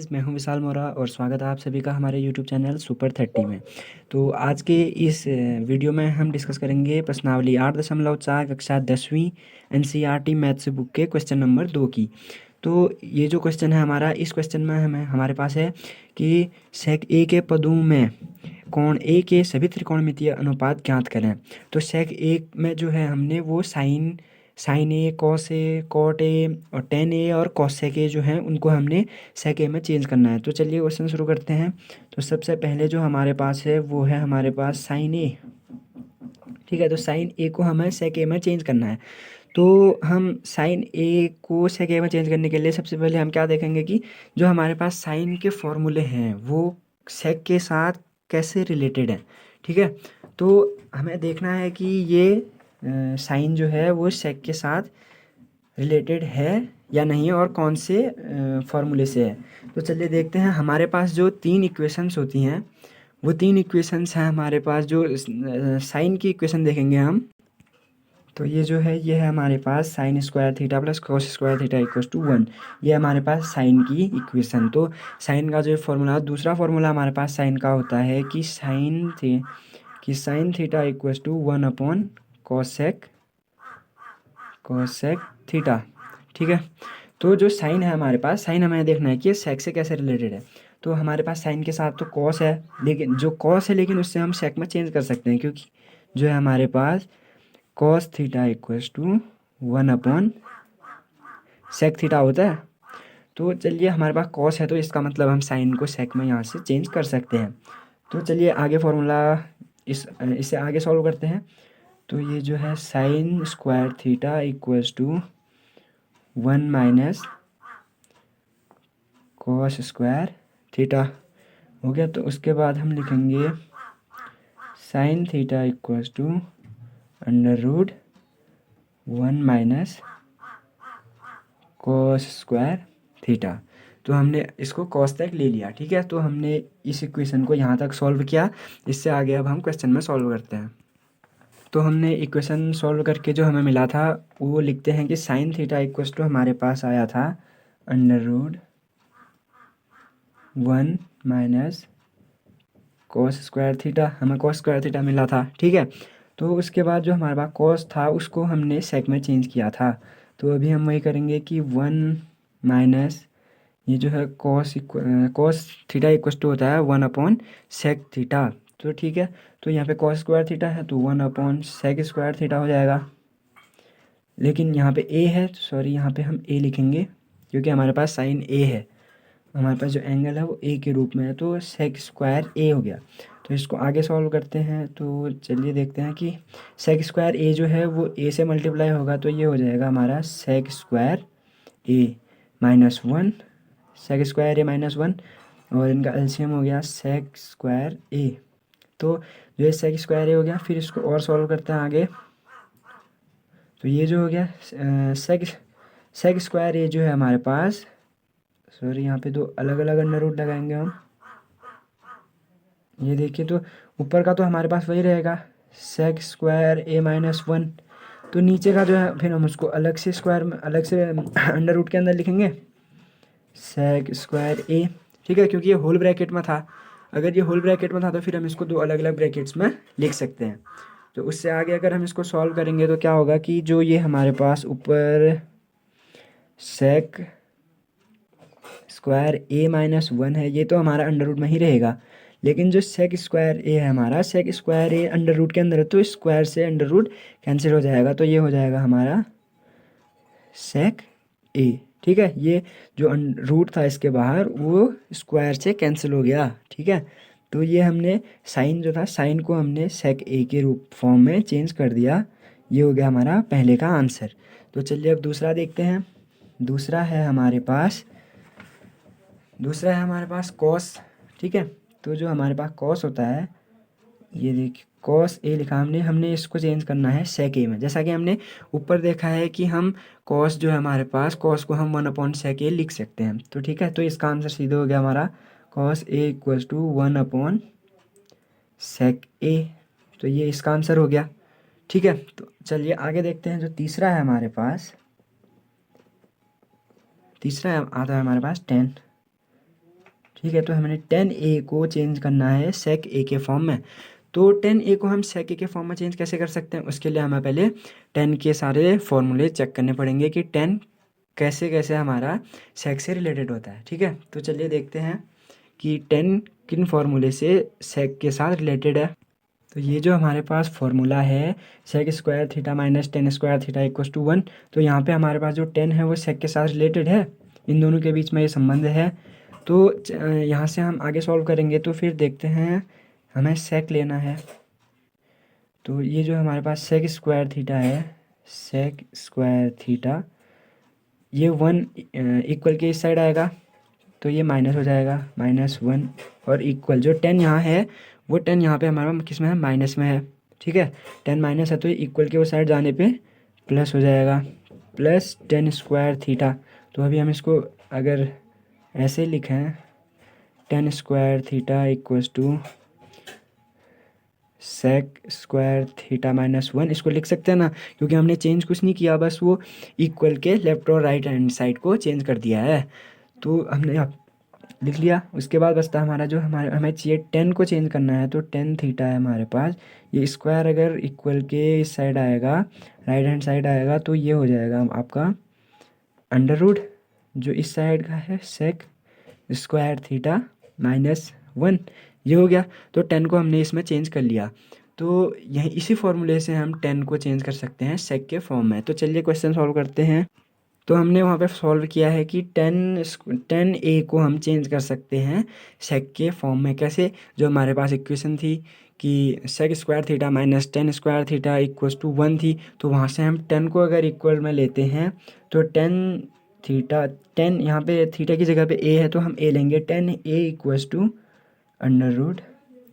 Guys, मैं हूं विशाल मोरा और स्वागत है आप सभी का हमारे यूट्यूब चैनल सुपर 30 में। तो आज के इस वीडियो में हम डिस्कस करेंगे प्रश्नावली 8.4 कक्षा 10वीं एनसीईआरटी मैथ्स बुक के क्वेश्चन नंबर 2 की। तो ये जो क्वेश्चन है हमारा, इस क्वेश्चन में हमारे पास है कि सेक ए के पदों में कोण ए के सभी त्रिकोणमितीय अनुपात ज्ञात करें। तो सेक ए में जो है हमने वो sine A, cos A, cot A और टेन ए और कॉसेक ए जो हैं उनको हमने सेक ए में चेंज करना है। तो चलिए क्वेश्चन शुरू करते हैं। तो सबसे पहले जो हमारे पास है वो है हमारे पास साइन ए। ठीक है, तो साइन ए को हमें सेक ए में चेंज करना है। तो हम साइन ए को सेक ए में चेंज करने के लिए सबसे पहले हम क्या देखेंगे कि जो हमारे पास साइन के फॉर्मूले हैं वो सेक के साथ कैसे रिलेटेड हैं। ठीक है, तो हमें देखना है कि ये साइन जो है वो सेक के साथ रिलेटेड है या नहीं और कौन से फॉर्मूले से है। तो चलिए देखते हैं। हमारे पास जो 3 इक्वेशंस होती हैं वो 3 इक्वेशंस हैं हमारे पास। जो साइन की इक्वेशन देखेंगे हम, तो ये जो है ये है हमारे पास sine square theta plus cos square theta equals to 1। ये हमारे पास साइन की इक्वेशन। तो साइन का जो फॉर्मूला, दूसरा फॉर्मूला हमारे पास साइन का होता है कि sine theta equals to 1 upon cosec theta. ठीक है, तो जो साइन है हमारे पास, साइन हमें देखना है कि सेक से कैसे रिलेटेड है। तो हमारे पास साइन के साथ तो कॉस है, लेकिन जो कॉस है लेकिन उससे हम सेक में चेंज कर सकते हैं, क्योंकि जो है हमारे पास cos theta equals to 1 upon sec theta होता है। तो चलिए हमारे पास कॉस है तो इसका मतलब हम साइन को सेक में यहाँ से चेंज कर सकते हैं। तो चलिए आगे फॉर्मूला इससे आगे सॉल्व करते हैं। तो ये जो है sine square theta equals to 1 minus cos square theta हो गया। तो उसके बाद हम लिखेंगे sine theta equals to under root 1 minus cos square theta. तो हमने इसको कॉस तक ले लिया। ठीक है, तो हमने इस इक्वेशन को यहाँ तक सॉल्व किया। इससे आगे अब हम क्वेश्चन में सॉल्व करते हैं। तो हमने इक्वेशन सॉल्व करके जो हमें मिला था वो लिखते हैं कि साइन थीटा इक्वल्स टू हमारे पास आया था under root 1 minus cos square theta. हमें कॉस स्क्वायर थीटा मिला था। ठीक है, तो उसके बाद जो हमारे पास कॉस था उसको हमने सेक में चेंज किया था। तो अभी हम वही करेंगे कि 1 माइनस ये जो है कॉस थीटा इक्वल्स टू होता है 1 अपॉन सेक थीटा। तो ठीक है, तो यहाँ पे कॉस स्क्वायर थीटा है तो 1 अपॉन सेक स्क्वायर थीटा हो जाएगा। लेकिन यहाँ पे ए है, सॉरी यहाँ पे हम ए लिखेंगे क्योंकि हमारे पास साइन ए है। हमारे पास जो एंगल है वो ए के रूप में है, तो सेक स्क्वायर ए हो गया। तो इसको आगे सॉल्व करते हैं। तो चलिए देखते हैं कि सेक स्क्वायर ए जो है वो ए से मल्टीप्लाई होगा, तो ये हो जाएगा हमारा सेक square A minus 1, sec square A minus 1 और इनका एलसीएम हो गया सेक स्क्वायर ए। तो जो है सेक स्क्वायर ए हो गया। फिर इसको और सॉल्व करते हैं आगे। तो ये जो हो गया सेक स्क्वायर ए जो है हमारे पास, सॉरी यहाँ पे दो अलग अलग अंडर रूट लगाएंगे हम। ये देखिए, तो ऊपर का तो हमारे पास वही रहेगा सेक स्क्वायर ए माइनस 1। तो नीचे का जो है फिर हम उसको अलग से स्क्वायर में, अलग से अंडर रूट के अंदर लिखेंगे सेक स्क्वायर ए। ठीक है, क्योंकि ये होल ब्रैकेट में था। अगर ये होल ब्रैकेट में था तो फिर हम इसको दो अलग अलग ब्रैकेट्स में लिख सकते हैं। तो उससे आगे अगर हम इसको सॉल्व करेंगे तो क्या होगा कि जो ये हमारे पास ऊपर सेक स्क्वायर ए माइनस 1 है ये तो हमारा अंडर रूट में ही रहेगा। लेकिन जो सेक स्क्वायर ए है हमारा, सेक स्क्वायर ए अंडर रूट के अंदर है तो स्क्वायर से अंडर रूट कैंसिल हो जाएगा। तो ये हो जाएगा हमारा सेक ए। ठीक है, ये जो रूट था इसके बाहर वो स्क्वायर से कैंसिल हो गया। ठीक है, तो ये हमने साइन जो था, साइन को हमने सेक ए के रूप फॉर्म में चेंज कर दिया। ये हो गया हमारा पहले का आंसर। तो चलिए अब दूसरा देखते हैं। दूसरा है हमारे पास कॉस। ठीक है, तो जो हमारे पास कॉस होता है, ये देखिए कॉस ए लिखा हमने इसको चेंज करना है सेक ए में। जैसा कि हमने ऊपर देखा है कि हम कॉस जो है हमारे पास, कॉस को हम 1 अपॉन सेक ए लिख सकते हैं। तो ठीक है, तो इसका आंसर सीधे हो गया हमारा cos A equals to 1 upon sec A. तो ये इसका आंसर हो गया। ठीक है, तो चलिए आगे देखते हैं। जो तीसरा है हमारे पास, तीसरा आता है हमारे पास टेन। ठीक है। तो हमें टेन ए को चेंज करना है सेक ए के फॉर्म में। तो टेन ए को हम सेक ए के फॉर्म में चेंज कैसे कर सकते हैं, उसके लिए हमें पहले टेन के सारे फॉर्मूले चेक करने पड़ेंगे कि टेन कैसे कैसे हमारा सेक से रिलेटेड होता है। ठीक है, तो चलिए देखते हैं कि टेन किन फार्मूले से सेक के साथ रिलेटेड है। तो ये जो हमारे पास फार्मूला है sec square theta minus tan square theta equals to 1, तो यहाँ पे हमारे पास जो टेन है वो सेक के साथ रिलेटेड है, इन दोनों के बीच में ये संबंध है। तो यहाँ से हम आगे सॉल्व करेंगे। तो फिर देखते हैं, हमें सेक लेना है। तो ये जो हमारे पास सेक स्क्वायर थीटा है, सेक स्क्वायर थीटा, ये 1 इक्वल के इस साइड आएगा, तो ये माइनस हो जाएगा, -1, और इक्वल जो 10 यहाँ है वो 10 यहाँ पे हमारा किस में है, माइनस में है। ठीक है, 10 माइनस है तो इक्वल के वो साइड जाने पे प्लस हो जाएगा, प्लस 10 स्क्वायर थीटा। तो अभी हम इसको अगर ऐसे लिखें 10 square theta equals to sec square theta -1, इसको लिख सकते हैं ना, क्योंकि हमने चेंज कुछ नहीं किया, बस वो इक्वल के लेफ्ट और राइट हैंड साइड को चेंज कर दिया है। तो हमने अब लिख लिया। उसके बाद बचता हमारा जो हमें चाहिए 10 को चेंज करना है। तो 10 थीटा है हमारे पास, ये स्क्वायर अगर इक्वल के इस साइड आएगा, राइट हैंड साइड आएगा, तो ये हो जाएगा आपका अंडर रूट जो इस साइड का है सेक स्क्वायर थीटा -1, ये हो गया। तो 10 को हमने इसमें चेंज कर लिया। तो यही इसी फॉर्मूले से हम 10 को चेंज कर सकते हैं सेक के फॉर्म में। तो चलिए क्वेश्चन सॉल्व करते हैं। तो हमने वहाँ पे सॉल्व किया है कि 10 ए को हम चेंज कर सकते हैं सेक के फॉर्म में। कैसे, जो हमारे पास इक्वेशन थी कि sec square theta minus 10 square theta equals to 1 थी, तो वहाँ से हम 10 को अगर इक्वल में लेते हैं तो 10 थीटा, 10 यहाँ पे थीटा की जगह पे ए है तो हम ए लेंगे, 10 ए इक्वल्स टू अंडर रूट,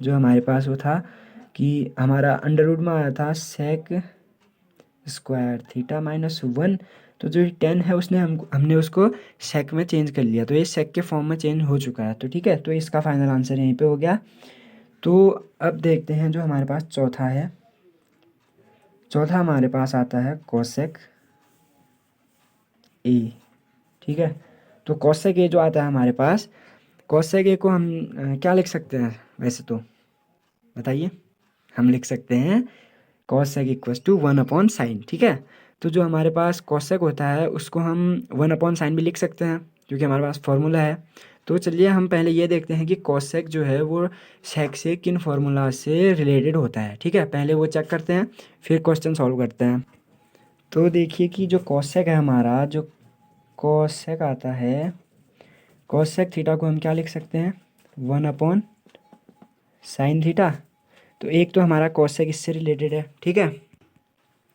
जो हमारे पास वो था कि हमारा अंडर रूट में आया था सेक स्क्वायर थीटा -1। तो जो 10 है उसने हमने उसको सेक में चेंज कर लिया, तो ये सेक के फॉर्म में चेंज हो चुका है। तो ठीक है, तो इसका फाइनल आंसर यहीं पे हो गया। तो अब देखते हैं जो हमारे पास चौथा है। चौथा हमारे पास आता है कोसेक ए। ठीक है, तो कोसेक ए जो आता है हमारे पास, कोसेक ए को हम क्या लिख सकते हैं वैसे, तो बताइए। हम लिख सकते हैं कोसेक इक्वल्स टू 1/sin। ठीक है, तो जो हमारे पास कोसेक होता है उसको हम 1/sin भी लिख सकते हैं, क्योंकि हमारे पास फार्मूला है। तो चलिए हम पहले ये देखते हैं कि कोसेक जो है वो सेक से किन फार्मूला से रिलेटेड होता है। ठीक है, पहले वो चेक करते हैं, फिर क्वेश्चन सॉल्व करते हैं। तो देखिए कि जो कोसेक है हमारा, जो कोसेक आता है, कोसेक थीटा को हम क्या लिख सकते हैं, 1/sin थीटा। तो एक तो हमारा कोसेक इससे रिलेटेड है। ठीक है,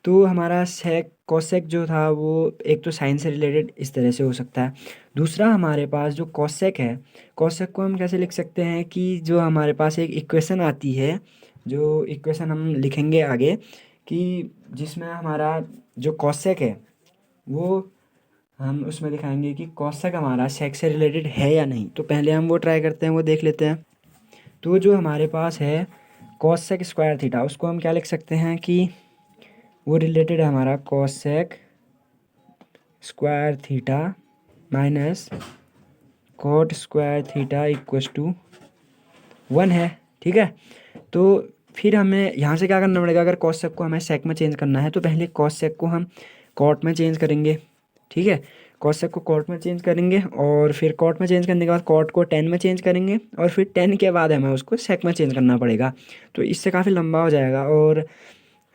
तो हमारा सेक कोसेक जो था वो एक तो साइन से रिलेटेड इस तरह से हो सकता है। दूसरा हमारे पास जो कोसेक है, कोसेक को हम कैसे लिख सकते हैं कि जो हमारे पास एक इक्वेशन आती है, जो इक्वेशन हम लिखेंगे आगे, कि जिसमें हमारा जो कोसेक है वो हम उसमें दिखाएंगे कि कोसेक हमारा सेक से रिलेटेड है या नहीं। तो पहले हम वो ट्राई करते हैं, वो देख लेते हैं। तो जो हमारे पास है कोसेक स्क्वायर थीटा, उसको हम क्या लिख सकते हैं कि वो रिलेटेड है हमारा cosec square theta minus cot square theta equals to 1 है। ठीक है, तो फिर हमें यहाँ से क्या करना पड़ेगा, अगर कोसेक को हमें सेक में चेंज करना है तो पहले कोसेक को हम कॉट में चेंज करेंगे। ठीक है, कोसेक को कॉट में चेंज करेंगे, और फिर कॉट में चेंज करने के बाद कॉट को 10 में चेंज करेंगे, और फिर 10 के बाद हमें उसको सेक में चेंज करना पड़ेगा। तो इससे काफ़ी लंबा हो जाएगा, और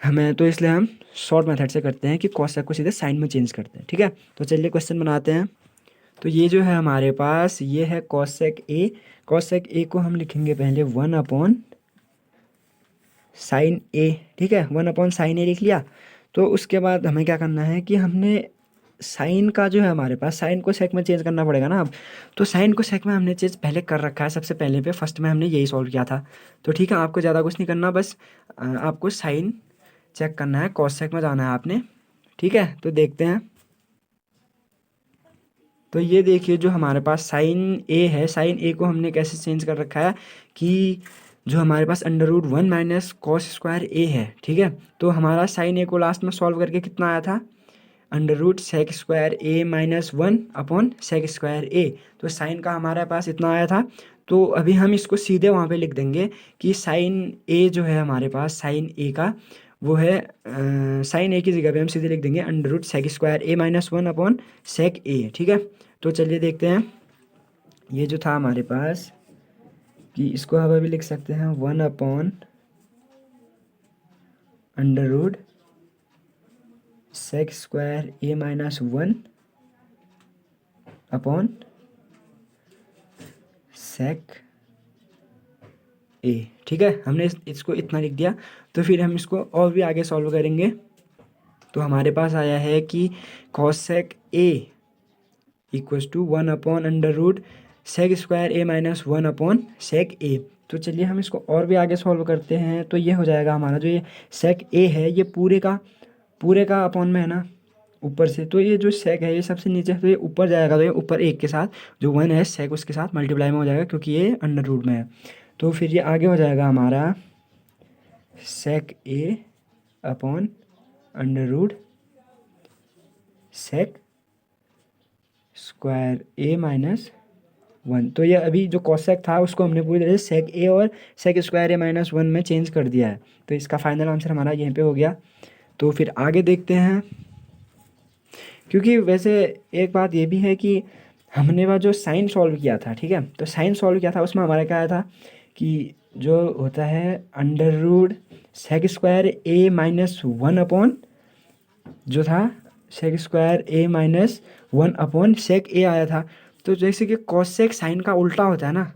हमें तो इसलिए हम शॉर्ट मेथड से करते हैं कि कोसेक को सीधे साइन में चेंज करते हैं। ठीक है, तो चलिए क्वेश्चन बनाते हैं। तो ये जो है हमारे पास, ये है कोसेक ए। कोसेक ए को हम लिखेंगे पहले 1/sin ए। ठीक है, 1/sin ए लिख लिया। तो उसके बाद हमें क्या करना है कि हमने साइन का जो है हमारे पास, साइन को सेक में चेंज करना पड़ेगा ना अब। तो साइन को सेक में हमने चेंज पहले कर रखा है, सबसे पहले पे फर्स्ट में हमने यही सॉल्व किया था। तो ठीक है, आपको ज़्यादा कुछ नहीं करना, बस आपको साइन चेक करना है, कोसेक में जाना है आपने। ठीक है, तो देखते हैं। तो ये देखिए जो हमारे पास साइन ए है, साइन ए को हमने कैसे चेंज कर रखा है कि जो हमारे पास √1 माइनस कॉस स्क्वायर ए है। ठीक है, तो हमारा साइन ए को लास्ट में सॉल्व करके कितना आया था, under root sec square A minus 1 upon sec square ए। तो साइन का हमारे पास इतना आया था, तो अभी हम इसको सीधे वहाँ पे लिख देंगे कि साइन ए जो है हमारे पास, साइन ए का वो है साइन ए की जगह पे हम सीधे लिख देंगे under root sec square A minus 1 upon sec A. ठीक है, तो चलिए देखते हैं। ये जो था हमारे पास कि इसको हम अभी लिख सकते हैं 1 upon under root sec square A minus 1 upon sec A. ठीक है, हमने इसको इतना लिख दिया। तो फिर हम इसको और भी आगे सॉल्व करेंगे। तो हमारे पास आया है कि cosec A equals to 1 upon under root sec square A minus 1 upon sec A. तो चलिए हम इसको और भी आगे सॉल्व करते हैं। तो ये हो जाएगा हमारा जो ये सेक ए है, ये पूरे का अपॉन में है ना ऊपर से, तो ये जो सेक है ये सबसे नीचे, तो ये ऊपर जाएगा, तो ये ऊपर एक के साथ जो 1 है सेक उसके साथ मल्टीप्लाई में हो जाएगा क्योंकि ये अंडर रूट में है। तो फिर ये आगे हो जाएगा हमारा sec A upon under root sec square A minus 1। तो ये अभी जो कॉसेक था उसको हमने पूरी तरह से सेक ए और सेक स्क्वायर ए माइनस 1 में चेंज कर दिया है। तो इसका फाइनल आंसर हमारा यहीं पे हो गया। तो फिर आगे देखते हैं। क्योंकि वैसे एक बात ये भी है कि हमने वह जो साइन सॉल्व किया था, ठीक है, तो साइन सॉल्व किया था उसमें हमारा क्या आया था कि जो होता है under root sec square A minus 1 upon जो था सेक square A minus 1 upon sec ए आया था। तो जैसे कि कॉसेक साइन का उल्टा होता है ना,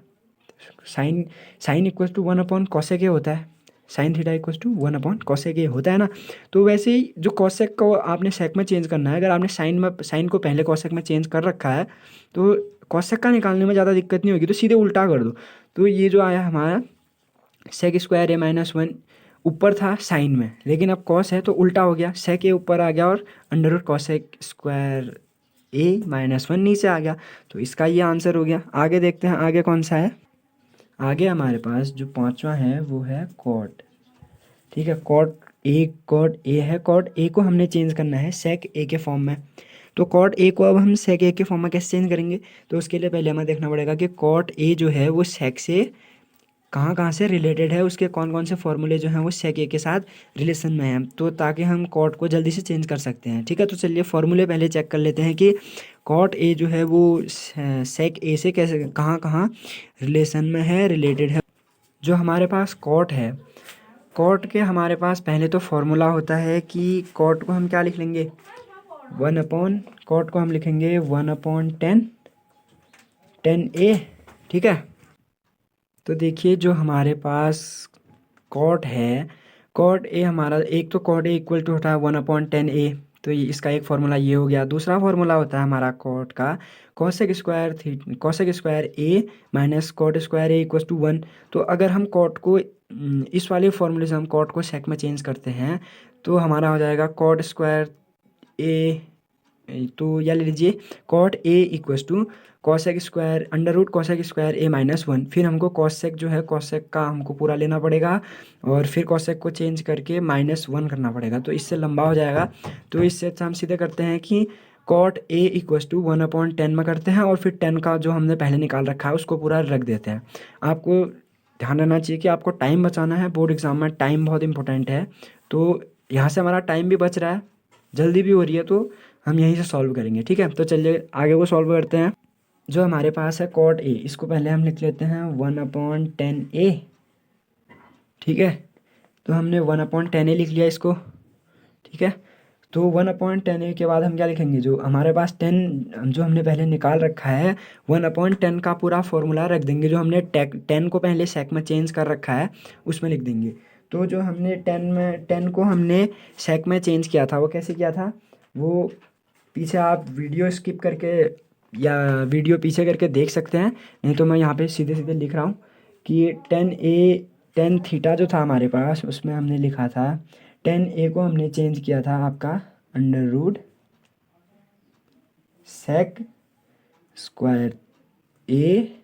sine equal to 1 upon cosec A होता है, sine theta equal to 1 upon cosec A होता है ना। तो वैसे ही जो कॉसेक को आपने सेक में चेंज करना है, अगर आपने साइन को पहले कॉसेक में चेंज कर रखा है तो कॉसेक का निकालने में ज़्यादा दिक्कत नहीं होगी, तो सीधे उल्टा कर दो। तो ये जो आया हमारा सेक स्क्वायर ए माइनस 1 ऊपर था साइन में, लेकिन अब कॉस है तो उल्टा हो गया, सेक ए ऊपर आ गया और under root cosec square A minus 1 नीचे आ गया। तो इसका ये आंसर हो गया। आगे देखते हैं आगे कौन सा है। आगे हमारे पास जो पांचवा है वो है कॉट। ठीक है, कॉट ए है। कॉट ए को हमने चेंज करना है सेक ए के फॉर्म में। तो कॉट ए को अब हम सेक ए के फॉर्म में कैसे चेंज करेंगे, तो उसके लिए पहले हमें देखना पड़ेगा कि कॉट ए जो है वो सेक से कहाँ से रिलेटेड है, उसके कौन कौन से फॉर्मूले जो हैं वो सेक ए के साथ रिलेशन में हैं, तो ताकि हम कॉट को जल्दी से चेंज कर सकते हैं। ठीक है, तो चलिए फॉर्मूले पहले चेक कर लेते हैं कि कॉट ए जो है वो सेक ए से कैसे कहाँ रिलेशन में है, रिलेटेड है। जो हमारे पास कॉट है, कॉट के हमारे पास पहले तो फॉर्मूला होता है कि कॉट को हम क्या लिख लेंगे, कॉट को हम लिखेंगे 1/10 ए। ठीक है, तो देखिए जो हमारे पास कॉट है, कॉट ए हमारा एक तो कॉट ए इक्वल टू होता है 1/10 ए, तो ये इसका एक फार्मूला ये हो गया। दूसरा फार्मूला होता है हमारा कॉट का cosec square A minus cot square A equal to 1। तो अगर हम कॉट को इस वाले फार्मूले से हम कॉट को सेक में चेंज करते हैं तो हमारा हो जाएगा कॉट स्क्वायर ए, तो या ले लीजिए cot A equal to cosec square under root cosec square A minus 1। फिर हमको कॉसेक जो है कॉसेक का हमको पूरा लेना पड़ेगा और फिर कॉसेक को चेंज करके -1 करना पड़ेगा, तो इससे लंबा हो जाएगा। तो इससे अच्छा हम सीधे करते हैं कि कॉट ए इक्वल टू 1/10 में करते हैं और फिर 10 का जो हमने पहले निकाल रखा है उसको पूरा रख देते हैं। आपको ध्यान रखना चाहिए कि आपको टाइम बचाना है, बोर्ड एग्जाम में टाइम बहुत इंपॉर्टेंट है। तो यहाँ से हमारा टाइम भी बच रहा है, जल्दी भी हो रही है, तो हम यहीं से सॉल्व करेंगे। ठीक है, तो चलिए आगे वो सॉल्व करते हैं। जो हमारे पास है कॉट ए, इसको पहले हम लिख लेते हैं 1/10 ए। ठीक है, तो हमने 1/10 ए लिख लिया इसको। ठीक है, तो 1/10 ए के बाद हम क्या लिखेंगे, जो हमारे पास 10 जो हमने पहले निकाल रखा है 1/10 का पूरा फॉर्मूला रख देंगे। जो हमने 10 को पहले सेक में चेंज कर रखा है उसमें लिख देंगे। तो जो हमने 10 को हमने सेक में चेंज किया था वो कैसे किया था, वो पीछे आप वीडियो स्किप करके या वीडियो पीछे करके देख सकते हैं, नहीं तो मैं यहाँ पे सीधे सीधे लिख रहा हूँ कि 10 थीटा जो था हमारे पास उसमें हमने लिखा था 10 को हमने चेंज किया था आपका under root sec square A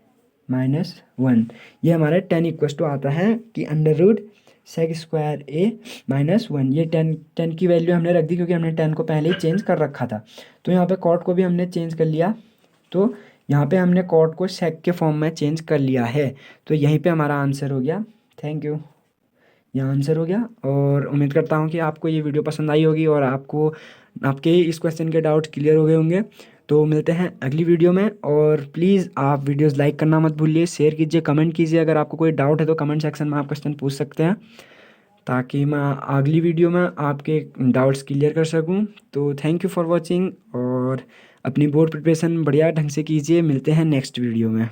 minus 1। ये हमारा 10 इक्वल टू आता है कि अंडर रूट सेक स्क्वायर ए -1। ये 10 की वैल्यू हमने रख दी क्योंकि हमने 10 को पहले ही चेंज कर रखा था। तो यहाँ पे कॉट को भी हमने चेंज कर लिया, तो यहाँ पे हमने कॉट को सेक के फॉर्म में चेंज कर लिया है। तो यहीं पे हमारा आंसर हो गया। थैंक यू, यहाँ आंसर हो गया। और उम्मीद करता हूँ कि आपको ये वीडियो पसंद आई होगी और आपको आपके इस क्वेश्चन के डाउट क्लियर हो गए होंगे। तो मिलते हैं अगली वीडियो में, और प्लीज़ आप वीडियोस लाइक करना मत भूलिए, शेयर कीजिए, कमेंट कीजिए। अगर आपको कोई डाउट है तो कमेंट सेक्शन में आप क्वेश्चन पूछ सकते हैं, ताकि मैं अगली वीडियो में आपके डाउट्स क्लियर कर सकूं। तो थैंक यू फॉर वॉचिंग, और अपनी बोर्ड प्रिपरेशन बढ़िया ढंग से कीजिए। मिलते हैं नेक्स्ट वीडियो में।